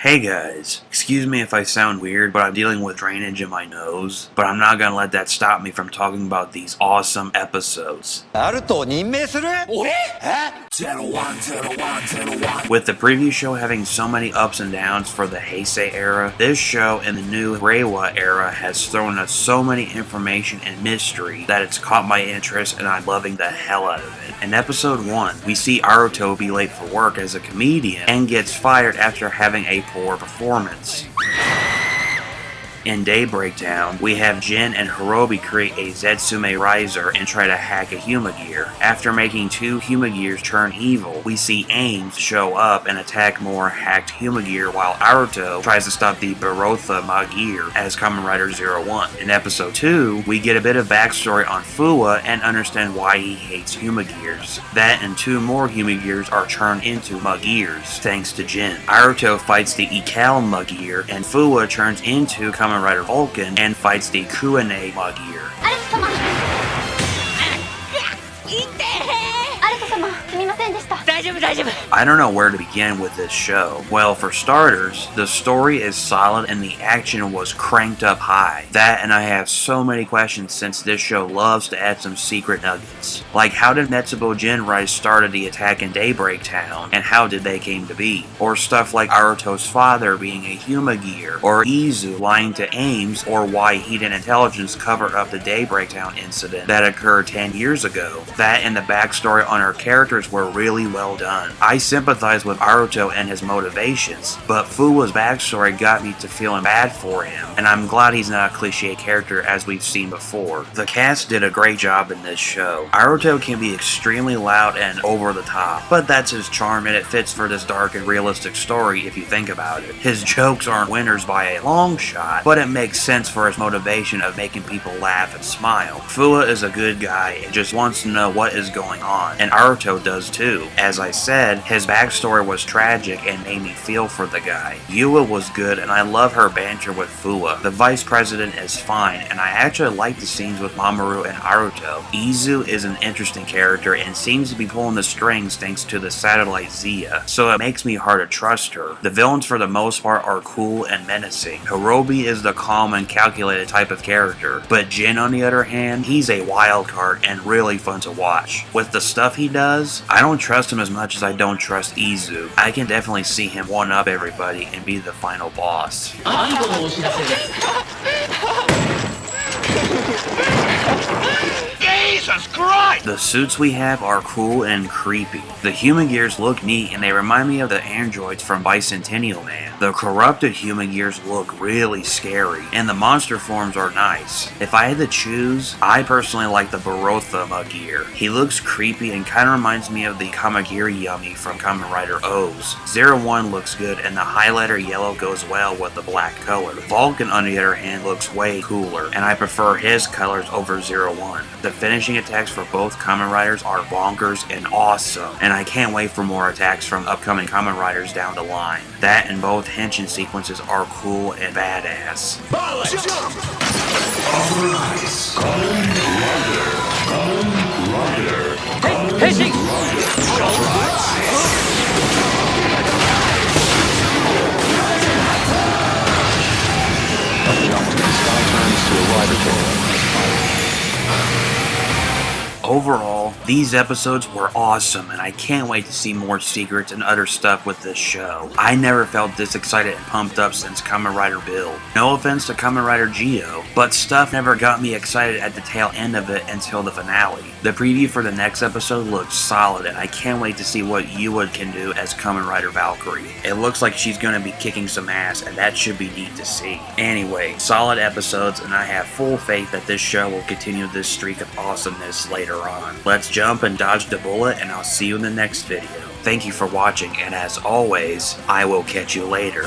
Hey guys, excuse me if I sound weird, but I'm dealing with drainage in my nose, but I'm not gonna let that stop me from talking about these awesome episodes. With the preview show having so many ups and downs for the Heisei Era, this show and the new Reiwa Era has thrown us so many information and mystery that it's caught my interest and I'm loving the hell out of it. In episode 1, we see Aruto be late for work as a comedian and gets fired after having a poor performance. In Daybreak Town, we have Jin and Hirobi create a Zetsume Riser and try to hack a Humagear. After making 2 Humagears turn evil, we see Ames show up and attack more hacked Humagear while Aruto tries to stop the Barotha Magir as Kamen Rider 01. In episode 2, we get a bit of backstory on Fuwa and understand why he hates Humagears. That and 2 more Humagears are turned into Magirs, thanks to Jin. Aruto fights the Ikal Magir, and Fuwa turns into Kamen Rider Vulcan and fights the Kuane Magir. I don't know where to begin with this show. Well, for starters, the story is solid and the action was cranked up high. That and I have so many questions since this show loves to add some secret nuggets. Like, how did Netsubo Jinrai started the attack in Daybreak Town, and how did they came to be? Or stuff like Aruto's father being a Humagear, or Izu lying to Ames, or why Hidden Intelligence covered up the Daybreak Town incident that occurred 10 years ago. That and the backstory on our characters were really well done. I sympathize with Aruto and his motivations, but Fuwa's backstory got me to feeling bad for him, and I'm glad he's not a cliche character as we've seen before. The cast did a great job in this show. Aruto can be extremely loud and over the top, but that's his charm and it fits for this dark and realistic story if you think about it. His jokes aren't winners by a long shot, but it makes sense for his motivation of making people laugh and smile. Fuwa is a good guy and just wants to know what is going on, and Aruto does too. As I said, his backstory was tragic and made me feel for the guy. Yua was good and I love her banter with Fuwa. The vice president is fine and I actually like the scenes with Mamoru and Aruto. Izu is an interesting character and seems to be pulling the strings thanks to the satellite Zia, so it makes me hard to trust her. The villains for the most part are cool and menacing. Hirobi is the calm and calculated type of character, but Jin on the other hand, he's a wild card and really fun to watch. With the stuff he does, I don't trust him as much as I don't trust Izu. I can definitely see him one-up everybody and be the final boss. Jesus Christ! The suits we have are cool and creepy. The Humagears look neat and they remind me of the androids from Bicentennial Man. The corrupted Humagears look really scary, and the monster forms are nice. If I had to choose, I personally like the Barotha Magir. He looks creepy and kinda reminds me of the Kamagiri Yummy from Kamen Rider O's. 01 looks good and the highlighter yellow goes well with the black color. Vulcan on the other hand looks way cooler, and I prefer his colors over 01. The finishing attacks for both Kamen Riders are bonkers and awesome, and I can't wait for more attacks from upcoming Kamen Riders down the line. That and both henshin sequences are cool and badass. Authorize. Kamen Rider. Kamen Rider. Kamen Rider. Authorize. Turns to a rider tail. Overall, these episodes were awesome and I can't wait to see more secrets and other stuff with this show. I never felt this excited and pumped up since Kamen Rider Build. No offense to Kamen Rider Geo, but stuff never got me excited at the tail end of it until the finale. The preview for the next episode looks solid and I can't wait to see what Yua can do as Kamen Rider Valkyrie. It looks like she's going to be kicking some ass and that should be neat to see. Anyway, solid episodes and I have full faith that this show will continue this streak of awesomeness later on. Let's jump and dodge the bullet and I'll see you in the next video. Thank you for watching and as always, I will catch you later.